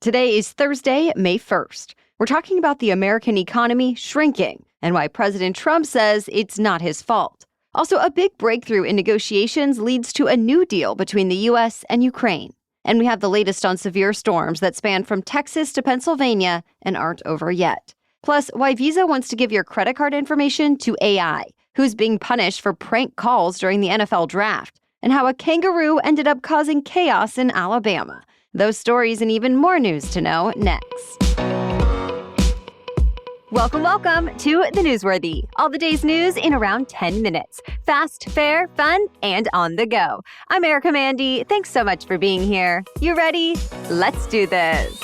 Today is Thursday, May 1st. We're talking about the American economy shrinking and why President Trump says it's not his fault. Also, a big breakthrough in negotiations leads to a new deal between the U.S. and Ukraine. And we have the latest on severe storms that span from Texas to Pennsylvania and aren't over yet. Plus, why Visa wants to give your credit card information to AI, who's being punished for prank calls during the NFL draft, and how a kangaroo ended up causing chaos in Alabama. Those stories and even more news to know next. Welcome to The Newsworthy. All the day's news in around 10 minutes. Fast, fair, fun, and on the go. I'm Erica Mandy. Thanks so much for being here. You ready? Let's do this.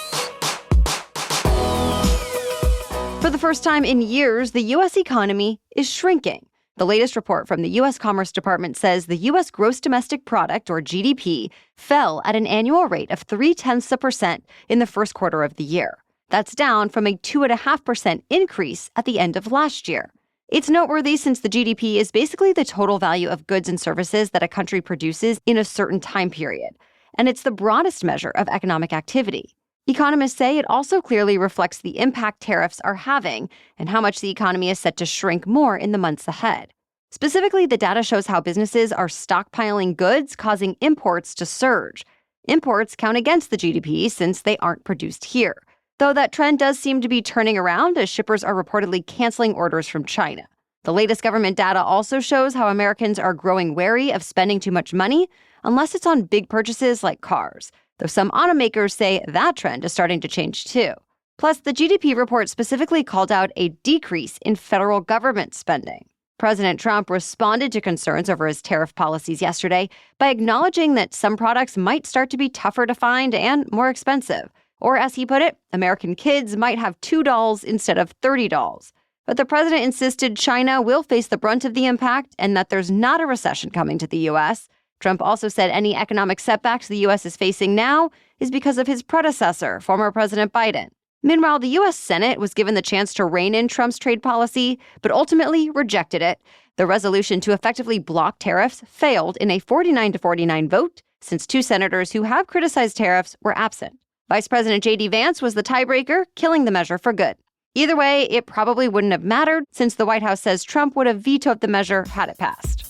For the first time in years, the U.S. economy is shrinking. The latest report from the U.S. Commerce Department says the U.S. gross domestic product, or GDP, fell at an annual rate of 0.3% in the first quarter of the year. That's down from a 2.5% increase at the end of last year. It's noteworthy since the GDP is basically the total value of goods and services that a country produces in a certain time period, and it's the broadest measure of economic activity. Economists say it also clearly reflects the impact tariffs are having and how much the economy is set to shrink more in the months ahead. Specifically, the data shows how businesses are stockpiling goods, causing imports to surge. Imports count against the GDP since they aren't produced here, though that trend does seem to be turning around as shippers are reportedly canceling orders from China. The latest government data also shows how Americans are growing wary of spending too much money unless it's on big purchases like cars, though some automakers say that trend is starting to change too. Plus, the GDP report specifically called out a decrease in federal government spending. President Trump responded to concerns over his tariff policies yesterday by acknowledging that some products might start to be tougher to find and more expensive. Or as he put it, American kids might have $2 instead of $30. But the president insisted China will face the brunt of the impact and that there's not a recession coming to the U.S. Trump also said any economic setbacks the U.S. is facing now is because of his predecessor, former President Biden. Meanwhile, the U.S. Senate was given the chance to rein in Trump's trade policy, but ultimately rejected it. The resolution to effectively block tariffs failed in a 49-49 vote, since two senators who have criticized tariffs were absent. Vice President J.D. Vance was the tiebreaker, killing the measure for good. Either way, it probably wouldn't have mattered, since the White House says Trump would have vetoed the measure had it passed.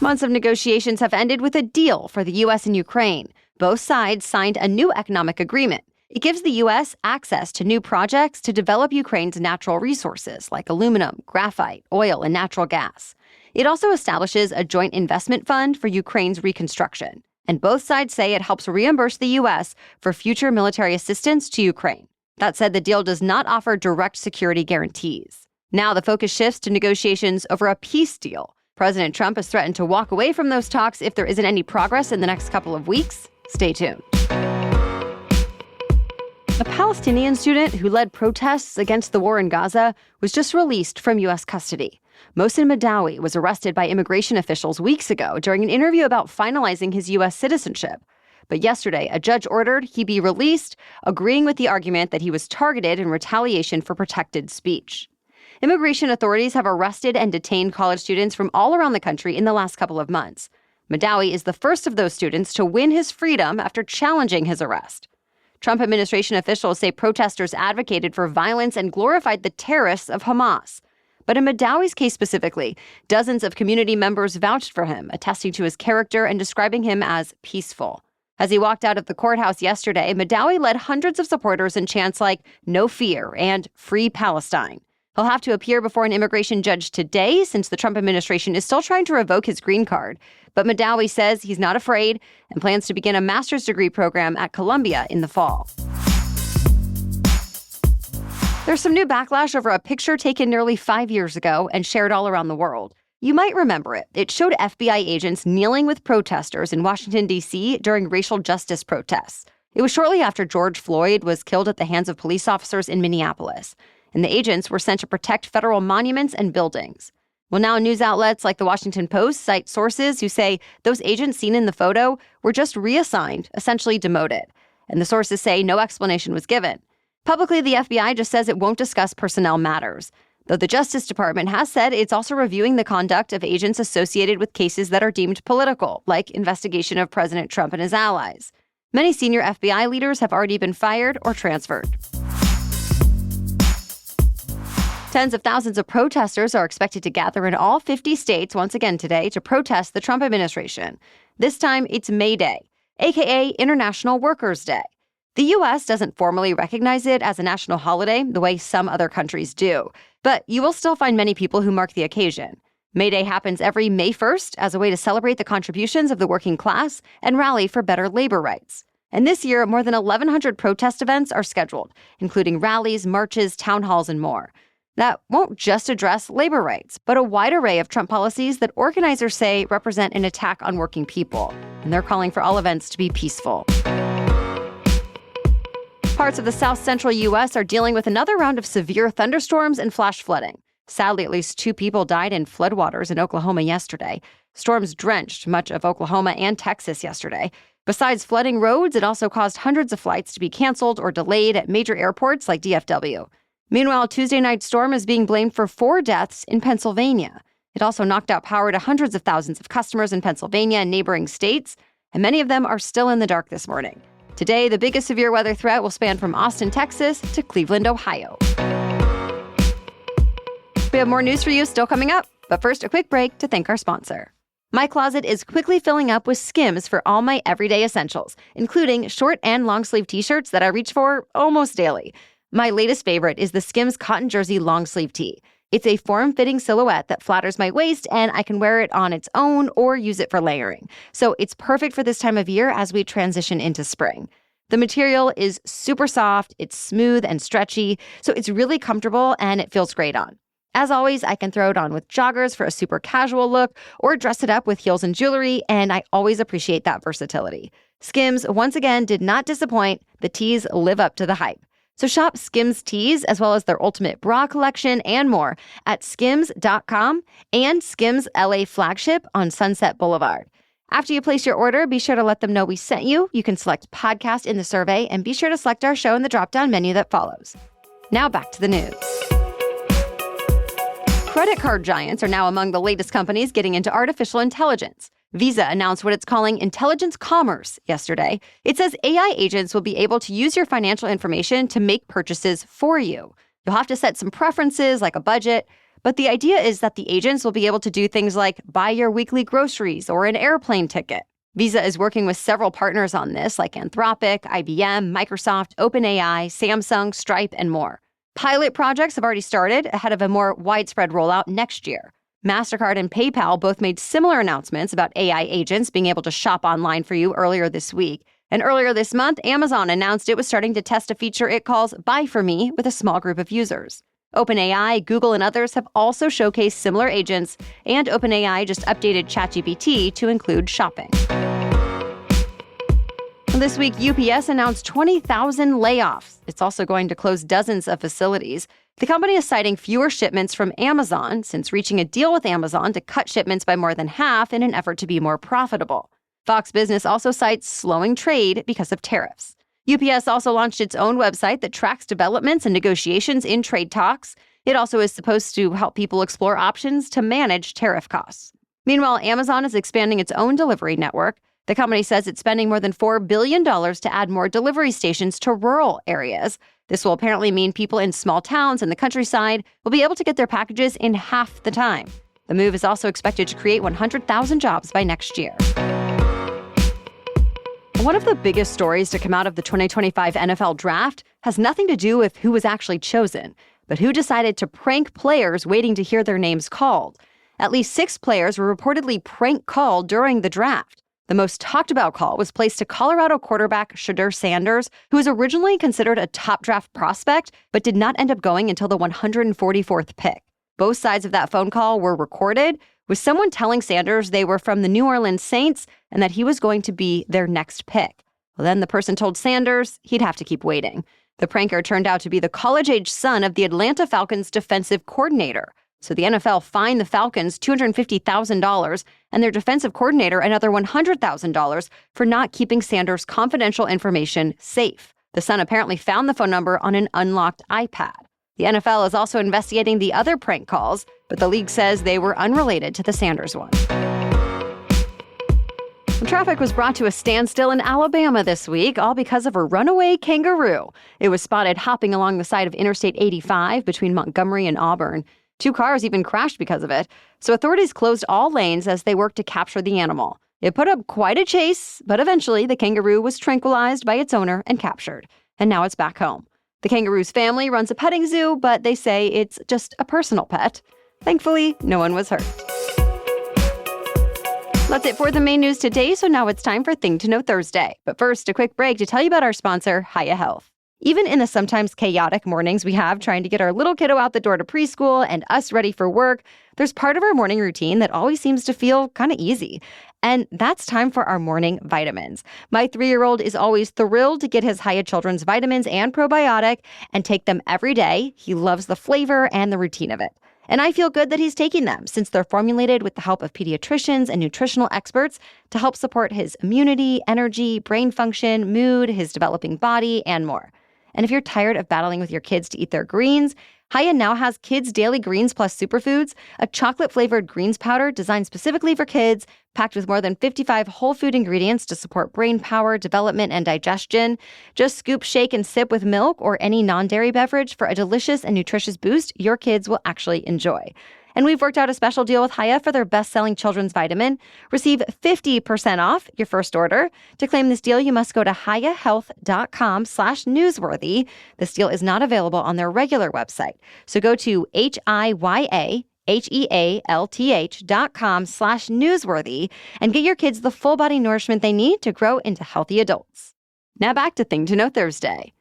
Months of negotiations have ended with a deal for the U.S. and Ukraine. Both sides signed a new economic agreement. It gives the U.S. access to new projects to develop Ukraine's natural resources like aluminum, graphite, oil, and natural gas. It also establishes a joint investment fund for Ukraine's reconstruction. And both sides say it helps reimburse the U.S. for future military assistance to Ukraine. That said, the deal does not offer direct security guarantees. Now the focus shifts to negotiations over a peace deal. President Trump has threatened to walk away from those talks if there isn't any progress in the next couple of weeks. Stay tuned. A Palestinian student who led protests against the war in Gaza was just released from U.S. custody. Mohsen Madawi was arrested by immigration officials weeks ago during an interview about finalizing his U.S. citizenship. But yesterday, a judge ordered he be released, agreeing with the argument that he was targeted in retaliation for protected speech. Immigration authorities have arrested and detained college students from all around the country in the last couple of months. Madawi is the first of those students to win his freedom after challenging his arrest. Trump administration officials say protesters advocated for violence and glorified the terrorists of Hamas. But in Madawi's case specifically, dozens of community members vouched for him, attesting to his character and describing him as peaceful. As he walked out of the courthouse yesterday, Madawi led hundreds of supporters in chants like "No Fear" and "Free Palestine." He'll have to appear before an immigration judge today since the Trump administration is still trying to revoke his green card. But Madawi says he's not afraid and plans to begin a master's degree program at Columbia in the fall. There's some new backlash over a picture taken nearly 5 years ago and shared all around the world. You might remember it. It showed FBI agents kneeling with protesters in Washington, D.C. during racial justice protests. It was shortly after George Floyd was killed at the hands of police officers in Minneapolis, and the agents were sent to protect federal monuments and buildings. Well, now news outlets like the Washington Post cite sources who say those agents seen in the photo were just reassigned, essentially demoted. And the sources say no explanation was given. Publicly, the FBI just says it won't discuss personnel matters, though the Justice Department has said it's also reviewing the conduct of agents associated with cases that are deemed political, like investigation of President Trump and his allies. Many senior FBI leaders have already been fired or transferred. Tens of thousands of protesters are expected to gather in all 50 states once again today to protest the Trump administration. This time, it's May Day, aka International Workers' Day. The U.S. doesn't formally recognize it as a national holiday the way some other countries do, but you will still find many people who mark the occasion. May Day happens every May 1st as a way to celebrate the contributions of the working class and rally for better labor rights. And this year, more than 1,100 protest events are scheduled, including rallies, marches, town halls, and more. That won't just address labor rights, but a wide array of Trump policies that organizers say represent an attack on working people. And they're calling for all events to be peaceful. Parts of the south-central U.S. are dealing with another round of severe thunderstorms and flash flooding. Sadly, at least 2 people died in floodwaters in Oklahoma yesterday. Storms drenched much of Oklahoma and Texas yesterday. Besides flooding roads, it also caused hundreds of flights to be canceled or delayed at major airports like DFW. Meanwhile, Tuesday night's storm is being blamed for 4 deaths in Pennsylvania. It also knocked out power to hundreds of thousands of customers in Pennsylvania and neighboring states, and many of them are still in the dark this morning. Today, the biggest severe weather threat will span from Austin, Texas to Cleveland, Ohio. We have more news for you still coming up, but first a quick break to thank our sponsor. My closet is quickly filling up with Skims for all my everyday essentials, including short and long sleeve t-shirts that I reach for almost daily. My latest favorite is the Skims cotton jersey long sleeve tee. It's a form-fitting silhouette that flatters my waist, and I can wear it on its own or use it for layering. So it's perfect for this time of year as we transition into spring. The material is super soft, it's smooth and stretchy, so it's really comfortable and it feels great on. As always, I can throw it on with joggers for a super casual look or dress it up with heels and jewelry, and I always appreciate that versatility. Skims, once again, did not disappoint. The tees live up to the hype. So shop Skims tees as well as their ultimate bra collection and more at skims.com and Skims LA flagship on Sunset Boulevard. After you place your order, be sure to let them know we sent you. You can select podcast in the survey and be sure to select our show in the drop-down menu that follows. Now back to the news. Credit card giants are now among the latest companies getting into artificial intelligence. Visa announced what it's calling intelligence commerce yesterday. It says AI agents will be able to use your financial information to make purchases for you. You'll have to set some preferences like a budget, but the idea is that the agents will be able to do things like buy your weekly groceries or an airplane ticket. Visa is working with several partners on this like Anthropic, IBM, Microsoft, OpenAI, Samsung, Stripe, and more. Pilot projects have already started ahead of a more widespread rollout next year. MasterCard and PayPal both made similar announcements about AI agents being able to shop online for you earlier this week. And earlier this month, Amazon announced it was starting to test a feature it calls Buy For Me with a small group of users. OpenAI, Google, and others have also showcased similar agents, and OpenAI just updated ChatGPT to include shopping. This week, UPS announced 20,000 layoffs. It's also going to close dozens of facilities. The company is citing fewer shipments from Amazon since reaching a deal with Amazon to cut shipments by more than half in an effort to be more profitable. Fox Business also cites slowing trade because of tariffs. UPS also launched its own website that tracks developments and negotiations in trade talks. It also is supposed to help people explore options to manage tariff costs. Meanwhile, Amazon is expanding its own delivery network. The company says it's spending more than $4 billion to add more delivery stations to rural areas. This will apparently mean people in small towns and the countryside will be able to get their packages in half the time. The move is also expected to create 100,000 jobs by next year. One of the biggest stories to come out of the 2025 NFL Draft has nothing to do with who was actually chosen, but who decided to prank players waiting to hear their names called. At least 6 players were reportedly prank called during the draft. The most talked about call was placed to Colorado quarterback Shedeur Sanders, who was originally considered a top draft prospect, but did not end up going until the 144th pick. Both sides of that phone call were recorded, with someone telling Sanders they were from the New Orleans Saints and that he was going to be their next pick. Well, then the person told Sanders he'd have to keep waiting. The pranker turned out to be the college-age son of the Atlanta Falcons defensive coordinator. So the NFL fined the Falcons $250,000 and their defensive coordinator another $100,000 for not keeping Sanders' confidential information safe. The son apparently found the phone number on an unlocked iPad. The NFL is also investigating the other prank calls, but the league says they were unrelated to the Sanders one. Traffic was brought to a standstill in Alabama this week, all because of a runaway kangaroo. It was spotted hopping along the side of Interstate 85 between Montgomery and Auburn. 2 cars even crashed because of it, so authorities closed all lanes as they worked to capture the animal. It put up quite a chase, but eventually the kangaroo was tranquilized by its owner and captured, and now it's back home. The kangaroo's family runs a petting zoo, but they say it's just a personal pet. Thankfully, no one was hurt. That's it for the main news today, so now it's time for Thing to Know Thursday. But first, a quick break to tell you about our sponsor, Hiya Health. Even in the sometimes chaotic mornings we have trying to get our little kiddo out the door to preschool and us ready for work, there's part of our morning routine that always seems to feel kind of easy. And that's time for our morning vitamins. My 3-year-old is always thrilled to get his Hiya Children's vitamins and probiotic and take them every day. He loves the flavor and the routine of it. And I feel good that he's taking them since they're formulated with the help of pediatricians and nutritional experts to help support his immunity, energy, brain function, mood, his developing body, and more. And if you're tired of battling with your kids to eat their greens, Hiya now has Kids Daily Greens Plus Superfoods, a chocolate-flavored greens powder designed specifically for kids, packed with more than 55 whole food ingredients to support brain power, development, and digestion. Just scoop, shake, and sip with milk or any non-dairy beverage for a delicious and nutritious boost your kids will actually enjoy. And we've worked out a special deal with Hiya for their best-selling children's vitamin. Receive 50% off your first order. To claim this deal, you must go to hiyahealth.com/newsworthy. This deal is not available on their regular website. So go to hiyahealth.com/newsworthy and get your kids the full body nourishment they need to grow into healthy adults. Now back to Thing to Know Thursday.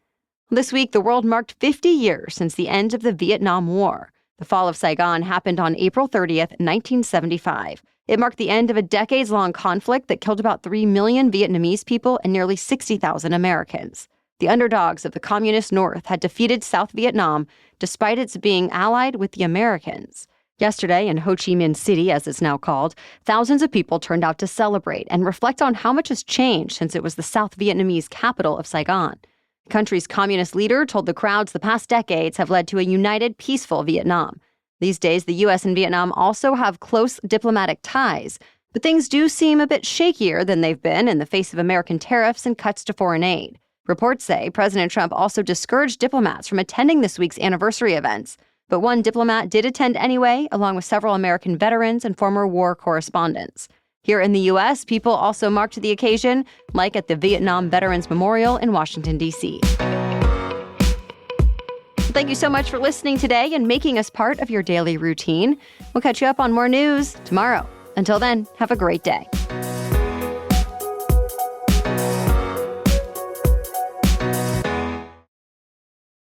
This week, the world marked 50 years since the end of the Vietnam War. The fall of Saigon happened on April 30th, 1975. It marked the end of a decades-long conflict that killed about 3 million Vietnamese people and nearly 60,000 Americans. The underdogs of the Communist North had defeated South Vietnam despite its being allied with the Americans. Yesterday, in Ho Chi Minh City, as it's now called, thousands of people turned out to celebrate and reflect on how much has changed since it was the South Vietnamese capital of Saigon. The country's communist leader told the crowds the past decades have led to a united, peaceful Vietnam. These days, the U.S. and Vietnam also have close diplomatic ties, but things do seem a bit shakier than they've been in the face of American tariffs and cuts to foreign aid. Reports say President Trump also discouraged diplomats from attending this week's anniversary events, but one diplomat did attend anyway, along with several American veterans and former war correspondents. Here in the U.S., people also marked the occasion, like at the Vietnam Veterans Memorial in Washington, D.C. Thank you so much for listening today and making us part of your daily routine. We'll catch you up on more news tomorrow. Until then, have a great day.